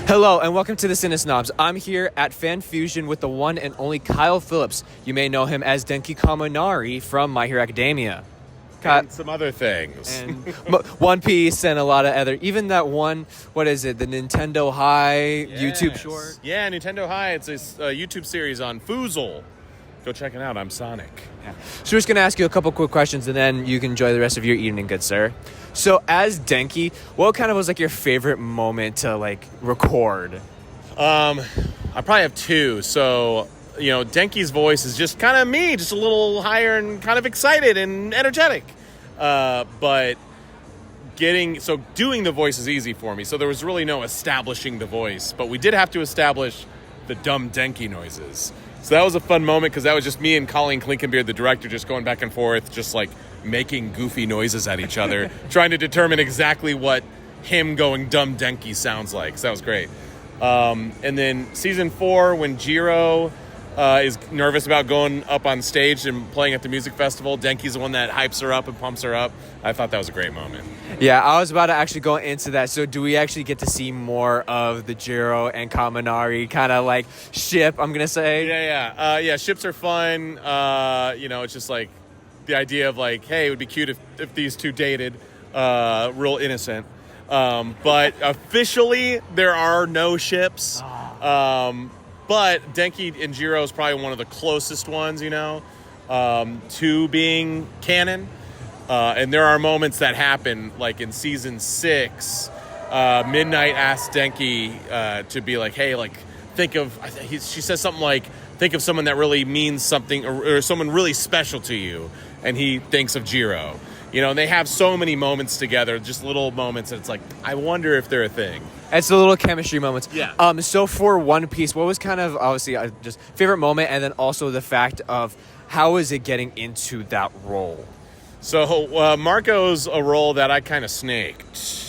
Hello and welcome to the Cinesnobs. I'm here at Fan Fusion with the one and only Kyle Phillpis. You may know him as Denki Kaminari from My Hero Academia. And some other things. And One Piece and a lot of other, even that one, what is it, the Nintendo High YouTube short? Yeah, Nintendo High. It's this YouTube series on Foozle. Go check it out. I'm Sonic. Yeah. So we're just going to ask you a couple quick questions and then you can enjoy the rest of your evening, good sir. So as Denki, what kind of was like your favorite moment to like record? I probably have two. So, Denki's voice is just kind of me, just a little higher and kind of excited and energetic. But doing the voice is easy for me. So there was really no establishing the voice, but we did have to establish the dumb Denki noises. So that was a fun moment because that was just me and Colleen Klinkenbeard, the director, just going back and forth, just like making goofy noises at each other, trying to determine exactly what him going dumb Denki sounds like. So that was great. And then season 4, when Jiro is nervous about going up on stage and playing at the music festival, Denki's the one that hypes her up and pumps her up. I thought that was a great moment. Yeah, I was about to actually go into that. So do we actually get to see more of the Jiro and Kaminari kind of like ship, I'm going to say? Yeah, ships are fun. It's just like the idea of like, hey, it would be cute if these two dated, real innocent. But officially, there are no ships. But Denki and Jiro is probably one of the closest ones, to being canon. And there are moments that happen, like in season 6, Midnight asked Denki to be like, hey, like, she says something like, think of someone that really means something or someone really special to you. And he thinks of Jiro. And they have so many moments together, just little moments that it's like, I wonder if they're a thing. It's the little chemistry moments. Yeah. So for One Piece, what was kind of obviously just favorite moment, and then also the fact of how is it getting into that role? So Marco's a role that I kind of snaked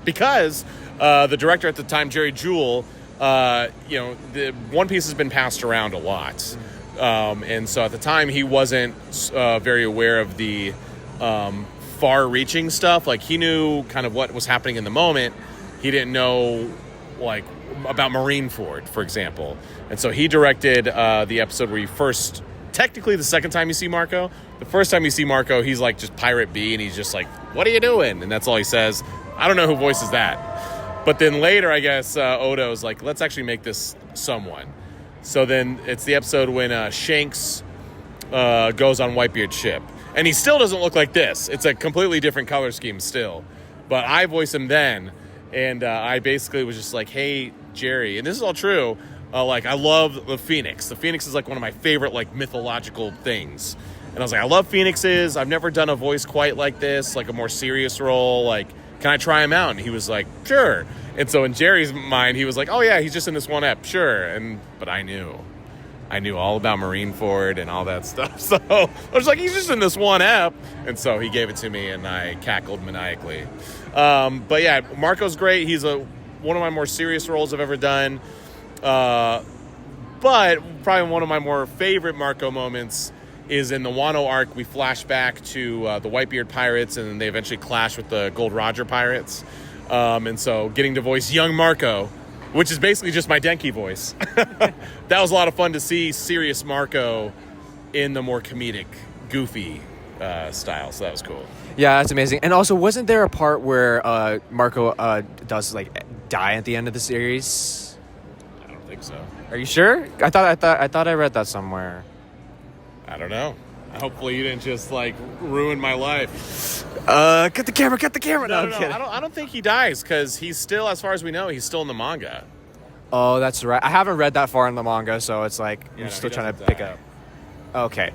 because the director at the time, Jerry Jewell, the One Piece has been passed around a lot, and so at the time he wasn't very aware of the far-reaching stuff. Like he knew kind of what was happening in the moment. He didn't know like about Marineford, for example. And so he directed the episode where you first, technically the second time you see Marco. The first time you see Marco, he's like just Pirate B and he's just like, what are you doing? And that's all he says. I don't know who voices that. But then later, I guess, Odo's like, let's actually make this someone. So then it's the episode when Shanks goes on Whitebeard's ship. And he still doesn't look like this. It's a completely different color scheme still. But I voiced him then. And I basically was just like, hey, Jerry. And this is all true. I love the Phoenix. The Phoenix is like one of my favorite like mythological things. And I was like, I love Phoenixes. I've never done a voice quite like this, like a more serious role. Like, can I try him out? And he was like, sure. And so in Jerry's mind, he was like, oh yeah, he's just in this one ep, sure. But I knew all about Marineford and all that stuff. So I was like, he's just in this one ep. And so he gave it to me and I cackled maniacally. But yeah, Marco's great. He's one of my more serious roles I've ever done. But probably one of my more favorite Marco moments is in the Wano arc. We flash back to the Whitebeard pirates, and then they eventually clash with the Gold Roger pirates. And so getting to voice young Marco, which is basically just my Denki voice. That was a lot of fun to see serious Marco in the more comedic, goofy style. So that was cool. Yeah, that's amazing. And also, wasn't there a part where Marco does like die at the end of the series? I don't think so. Are you sure? I thought I read that somewhere. I don't know. Hopefully you didn't just like ruin my life. Cut the camera. No, I don't think he dies because he's still, as far as we know, he's still in the manga. Oh, that's right. I haven't read that far in the manga, so it's like I'm still trying to pick up. Okay.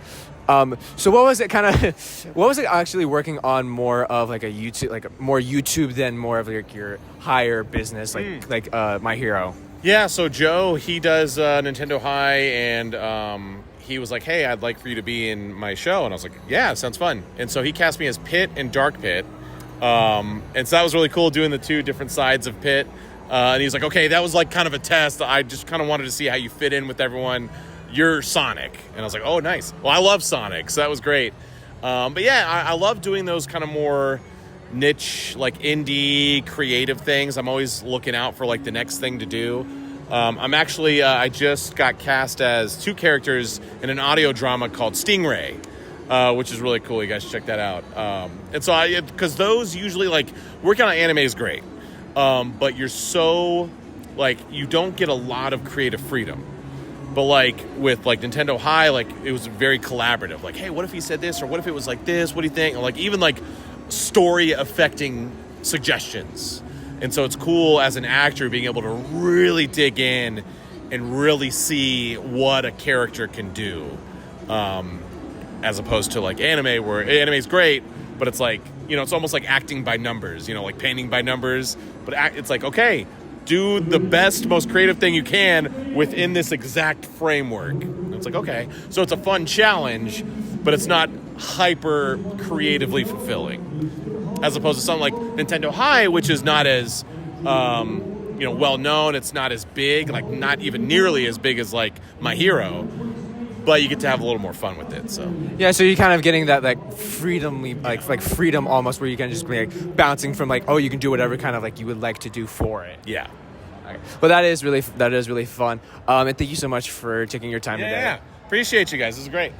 So what was it actually working on more of like a YouTube, like more YouTube than more of like your higher business, like My Hero? Yeah. So Joe, he does Nintendo High, and he was like, hey, I'd like for you to be in my show. And I was like, yeah, sounds fun. And so he cast me as Pit and Dark Pit. And so that was really cool, doing the two different sides of Pit. And he was like, okay, that was like kind of a test. I just kind of wanted to see how you fit in with everyone. You're Sonic. And I was like, oh, nice. Well, I love Sonic, so that was great. But yeah, I love doing those kind of more niche, like indie creative things. I'm always looking out for like the next thing to do. I'm actually, I just got cast as 2 characters in an audio drama called Stingray, which is really cool. You guys should check that out. And so because those usually, like, working on anime is great. But you're so, like, you don't get a lot of creative freedom. But, like, with, like, Nintendo High, like, it was very collaborative. Like, hey, what if he said this? Or what if it was like this? What do you think? Or, like, even, like, story-affecting suggestions. And so it's cool as an actor being able to really dig in and really see what a character can do. As opposed to, like, anime, where anime is great, but it's like, you know, it's almost like acting by numbers, you know, like painting by numbers. But it's like, okay, do the best, most creative thing you can within this exact framework. And it's like, okay. So it's a fun challenge, but it's not hyper creatively fulfilling. As opposed to something like Nintendo High, which is not as, well known. It's not as big, like not even nearly as big as like My Hero, but you get to have a little more fun with it. So yeah, so you're kind of getting that like freedom almost, where you can just be like bouncing from like, oh, you can do whatever kind of like you would like to do for it. Yeah. Okay. Well, that is really fun. And thank you so much for taking your time today. Yeah. Appreciate you guys. This is great.